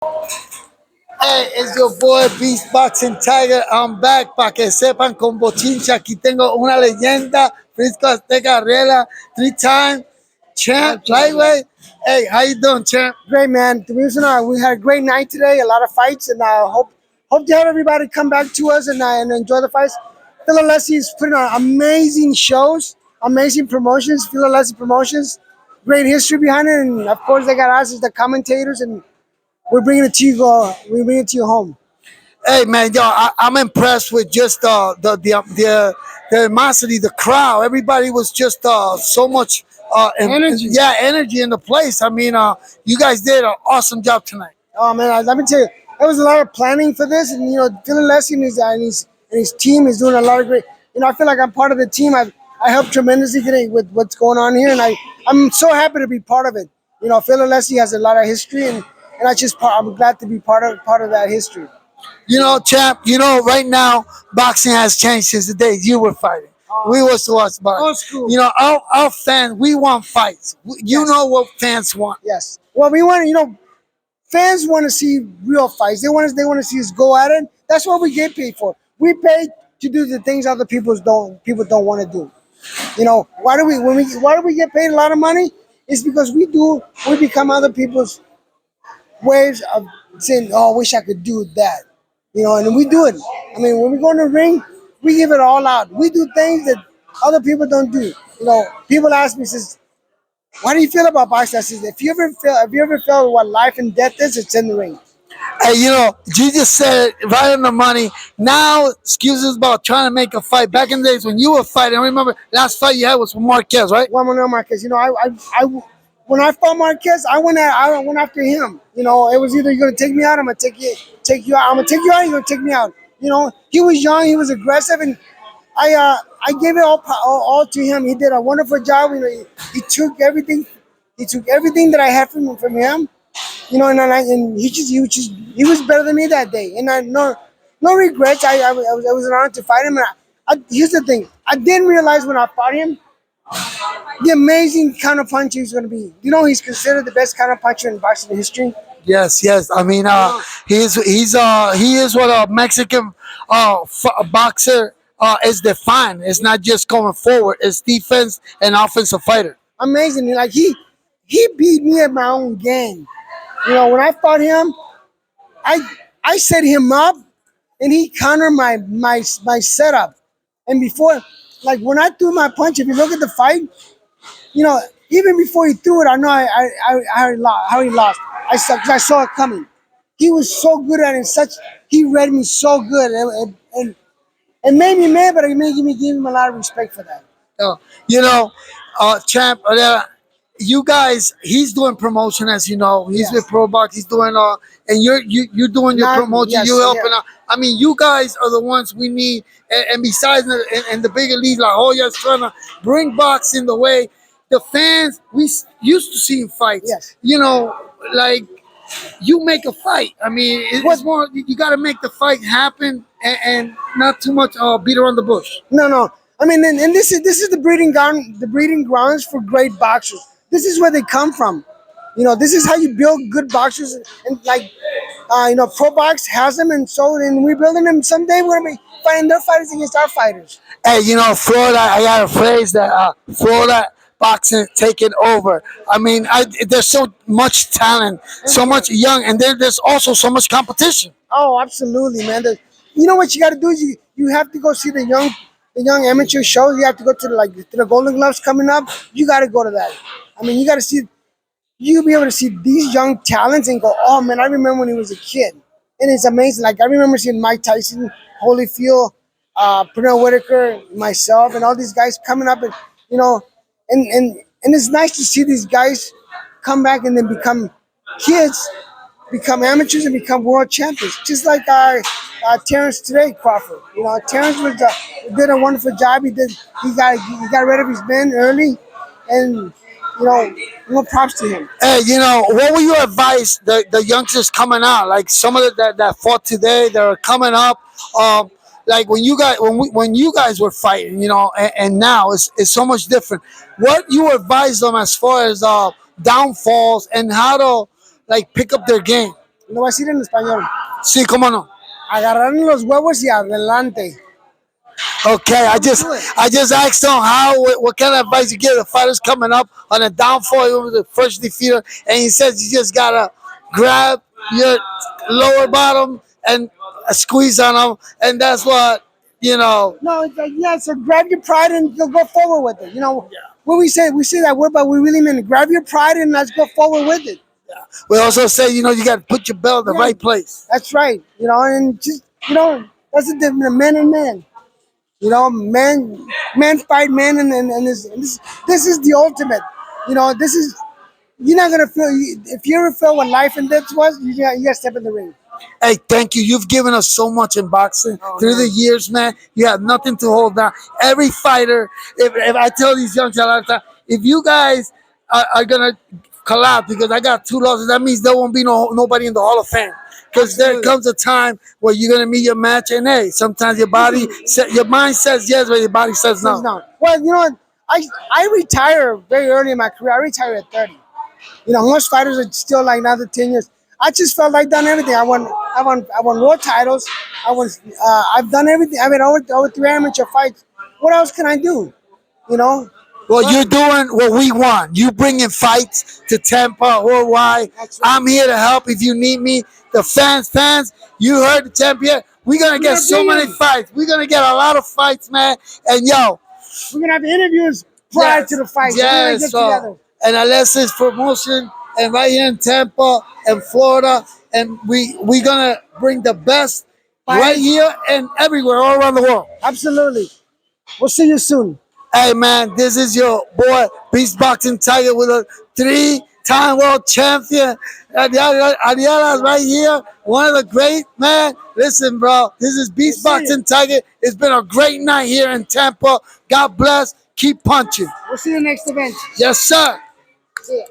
Hey, it's your boy Beast Boxing Tiger. I'm back para que sepan con bochincha. Aquí tengo una leyenda, Frisco Azteca Arreola, three-time champ, lightweight. Hey, how you doing, champ? Great, man. The reason we had a great night today, a lot of fights, and I hope to have everybody come back to us and enjoy the fights. Phil Alessi's putting on amazing shows, amazing promotions. Phil Alessi Promotions, great history behind it, and of course they got us as the commentators, and we're bringing it to you. We bring it to you home. Hey, man, yo, I'm impressed with just the animosity, the crowd. Everybody was just so much Energy. yeah, energy in the place. I mean, you guys did an awesome job tonight. Oh man, let me tell you, there was a lot of planning for this, and Phil Alessi and his team is doing a lot of great. I feel like I'm part of the team. I helped tremendously today with what's going on here, and I'm so happy to be part of it. Phil Alessi has a lot of history, and I'm glad to be part of that history. You know, champ. You know, right now boxing has changed since the days you were fighting. We was to watch boxing. Old school. You know, our fans, we want fights. You Yes. know what fans want. Yes. Well, we want fans want to see real fights. They want to see us go at it. That's what we get paid for. We pay to do the things other people don't want to do. Why do we get paid a lot of money? It's because we become other people's ways of saying, "Oh, I wish I could do that," and we do it. I mean, when we go in the ring, we give it all out. We do things that other people don't do. People ask me, says, "How do you feel about boxing?" I says, "If you ever felt what life and death is, it's in the ring." Hey, you know, you just said it right on the money. Now, excuses about trying to make a fight. Back in the days when you were fighting, I remember last fight you had was with Marquez, right? Juan Manuel Marquez. When I fought Marquez, I went after him. It was either you're gonna take me out, I'm gonna take you out. I'm gonna take you out, you're gonna take me out. He was young, he was aggressive, and I gave it all to him. He did a wonderful job. He took everything. He took everything that I had from him. And he was better than me that day. And I no regrets. I was an honor to fight him. And here's the thing: I didn't realize when I fought him the amazing counter puncher he's going to be. He's considered the best counter puncher in boxing history. Yes, yes. I mean, he is what a Mexican boxer is defined. It's not just going forward. It's defense and offensive fighter. Amazing. Like he beat me at my own game. When I fought him, I I set him up, and he countered my setup. And before, like when I threw my punch, if you look at the fight, you know, even before he threw it, I know I already lost. How he lost. I saw it coming. He was so good at it. He read me so good, and it made me mad, but it made me give him a lot of respect for that. Uh, champ, you guys, he's doing promotion as you know. He's Yes. with Pro Box. He's doing and you're doing your Not- promotion. yes, You're helping yeah. out. I mean, you guys are the ones we need. And besides, and the bigger leagues like Hoya's trying to bring boxing the way the fans used to seeing fights. Yes. You know, like you make a fight. I mean, it's more you got to make the fight happen and not too much beat around the bush. No, no. I mean, and this is the breeding grounds for great boxers. This is where they come from. This is how you build good boxers, and like, Pro Box has them, and so then we're building them. Someday we're gonna be fighting their fighters against our fighters. Hey, you know, Florida, I got a phrase that Florida boxing taking over. I mean, there's so much talent, so much young, and then there's also so much competition. Oh, absolutely, man. You know what you got to do is you have to go see the young amateur shows. You have to go to the Golden Gloves coming up. You got to go to that. I mean, you got to see. You'll be able to see these young talents and go, oh man, I remember when he was a kid, and it's amazing. Like I remember seeing Mike Tyson, Holyfield, Pernell Whitaker, myself, and all these guys coming up, and you know, and it's nice to see these guys come back and then become kids, become amateurs, and become world champions. Just like Terrence today, Crawford. Terrence did a wonderful job. He got rid of his men early, and more props to him. Hey, you know, what would you advise the youngsters coming out? Like some of that fought today, that are coming up. Like when you guys were fighting, and now it's so much different. What you advise them as far as downfalls and how to like pick up their game? Lo voy a decir en español. Sí, cómo no. Agarraron los huevos y adelante. Okay, Do it. I just asked him what kind of advice you give the fighters coming up on a downfall. He was the first defeater, and he says you just gotta grab your lower bottom and squeeze on them, and that's what you know. No, it's like, yeah, so grab your pride and go forward with it. You know, when we say that word, but we really mean it. Grab your pride and let's go forward with it. We also say you know you gotta put your belt in the Yeah. right place. That's right. You know, and just, that's the difference of man and man. You know, man fight man, and this is the ultimate. You know, this is, you're not gonna feel, if you ever feel what life and death was, you gotta step in the ring. Hey, thank you. You've given us so much in boxing through the years, man. You have nothing to hold down. Every fighter, if I tell these young a lot of time, if you guys are gonna collapse because I got 2 losses, that means there won't be nobody in the Hall of Fame. Because there Absolutely. comes a time where you're gonna meet your match, and hey, sometimes your mind says yes, but your body says no. No. Well, you know what? I retired very early in my career. I retired at 30. You know, most fighters are still like another 10 years. I just felt like done everything. I won world titles. I've done everything. I mean, over 3 amateur fights. What else can I do? You know? Well, you're doing what we want. You bringing fights to Tampa worldwide. That's right. I'm here to help if you need me. The fans, you heard the champion. We're gonna get gonna so bring many him. fights. We're gonna get a lot of fights, man. And yo, We're gonna have interviews prior to the fight. So we're gonna yes. get together. And Alessa's promotion, and right here in Tampa and Florida, and we gonna bring the best right Fighters. here and everywhere, all around the world. Absolutely. We'll see you soon. Hey man, this is your boy Beast Boxing Tiger with a 3-time world champion. Arreola's right here, one of the great man. Listen, bro, this is Beast We'll see Boxing Tiger. It's been a great night here in Tampa. God bless. Keep punching. We'll see you next event. Yes, sir. See ya.